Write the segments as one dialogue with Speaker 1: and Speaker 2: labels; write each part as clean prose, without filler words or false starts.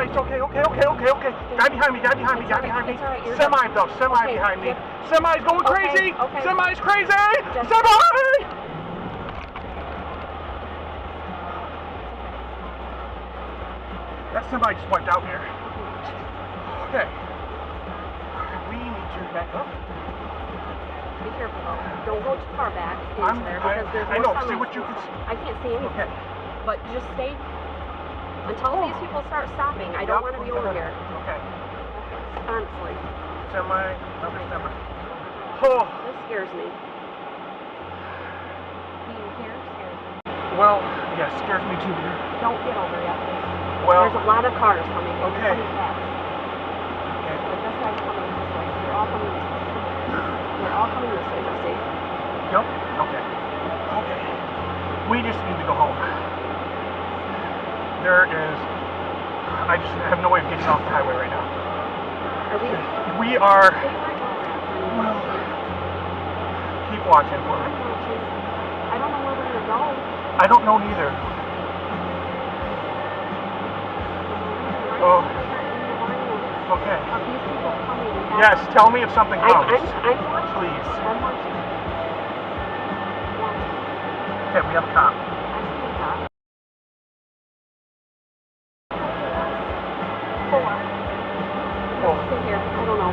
Speaker 1: nice. Okay. Guy behind me. Semi though. Semi behind me. Semi's going crazy. Semi's crazy. Semi! That semi just wiped out here. Okay. We need to back up.
Speaker 2: Be careful though. Don't go too far back into there because there's more semis.
Speaker 1: See what you can see.
Speaker 2: I can't see anything.
Speaker 1: Okay.
Speaker 2: But just stay until these people start stopping. I don't want to be over here.
Speaker 1: Okay.
Speaker 2: Honestly.
Speaker 1: Semi, another semi. Oh.
Speaker 2: This scares me. Being here scares me.
Speaker 1: Well, yeah, scares me too here.
Speaker 2: Don't get over yet, please.
Speaker 1: Well,
Speaker 2: there's a lot of cars coming.
Speaker 1: Okay.
Speaker 2: Coming fast.
Speaker 1: Okay.
Speaker 2: But this guy's coming this way. They're all coming this way. They're all coming this way, Jesse.
Speaker 1: Yep. Okay. We just need to go home. I just have no way of getting off the highway right now. We are. Well, keep watching for me.
Speaker 2: I don't know where we're gonna go.
Speaker 1: I don't know neither. Oh. Okay. Yes, tell me if something comes.
Speaker 2: I'm watching.
Speaker 1: Please.
Speaker 2: I'm watching.
Speaker 1: Okay, we have a cop.
Speaker 2: I see a cop. Stay here. I don't know.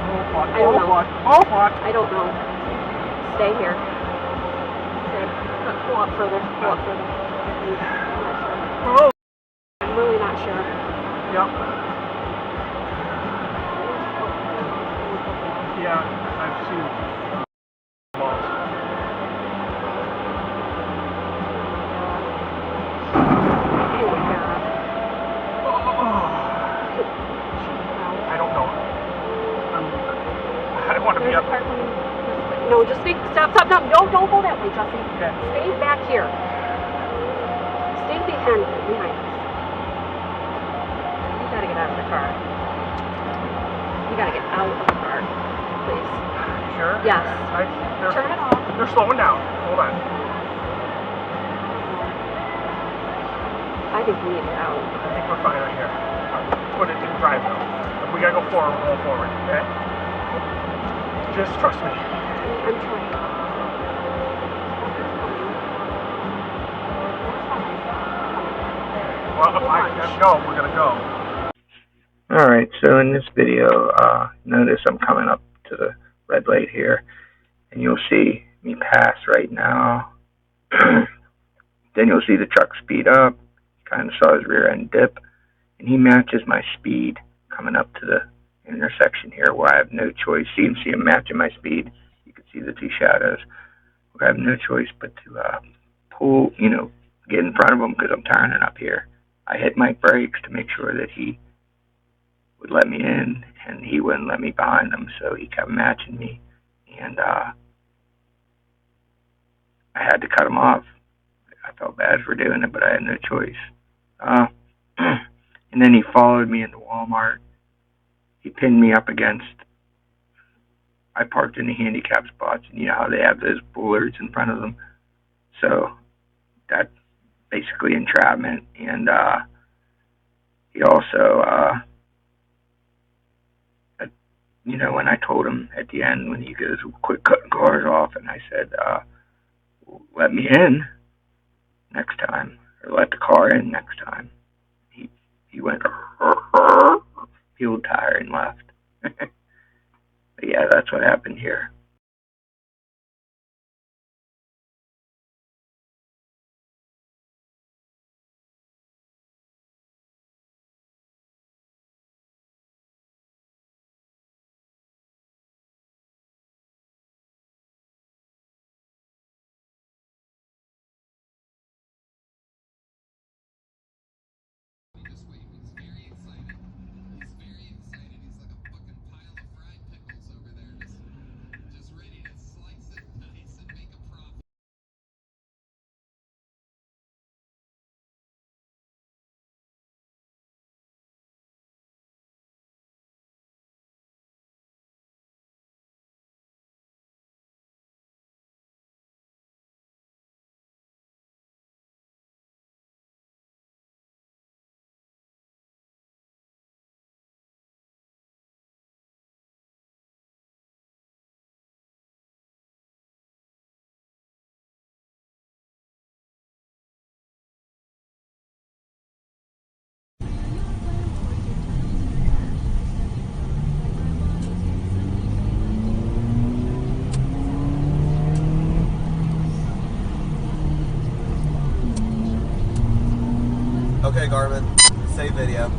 Speaker 2: I don't know. Stay here. Stay. Pull up further.
Speaker 1: Oh.
Speaker 2: I'm really not sure.
Speaker 1: Yep. Yeah, I've seen balls. I don't know. I want to be up.
Speaker 2: No, just stay. Stop. No, don't go that way, Jesse.
Speaker 1: Okay.
Speaker 2: Stay back here. Stay behind us. You gotta get out of the car. You gotta get out of the car, please.
Speaker 1: Sure?
Speaker 2: Yes.
Speaker 1: Turn it off. They're slowing down. Hold on.
Speaker 2: I think we need to get out.
Speaker 1: I think we're fine right here. Put it in drive though. If we gotta go forward, we'll go forward, okay? Just trust me.
Speaker 2: I'm trying.
Speaker 1: Well, if I can go, we're gonna go.
Speaker 3: Alright, so in this video, notice I'm coming up to the red light here, and you'll see me pass right now. Then you'll see the truck speed up, kind of saw his rear end dip, and he matches my speed coming up to the intersection here where I have no choice. See him matching my speed. You can see the two shadows. I have no choice but to pull, get in front of him because I'm turning up here. I hit my brakes to make sure that he would let me in, and he wouldn't let me behind him, so he kept matching me, and I had to cut him off. I felt bad for doing it, but I had no choice. And then he followed me into Walmart. He pinned me up against, I parked in the handicap spots, and you know how they have those bollards in front of them, so that's basically entrapment. And he also, when I told him at the end, when he goes, quit cutting cars off, and I said, let me in next time, or let the car in next time, he went, peeled tire and left. But yeah, that's what happened here.
Speaker 4: Okay, Garmin, save video.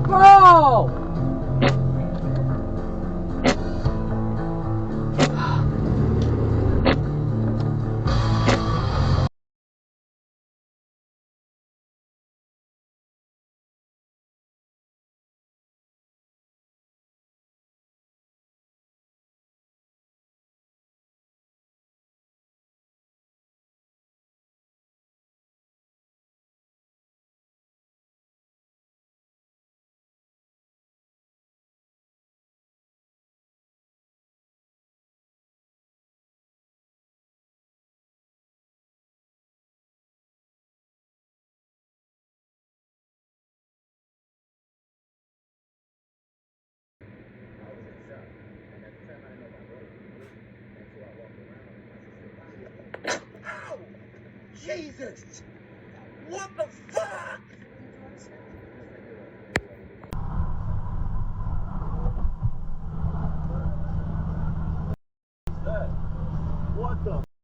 Speaker 2: Bro!
Speaker 4: Jesus! What the fuck? What the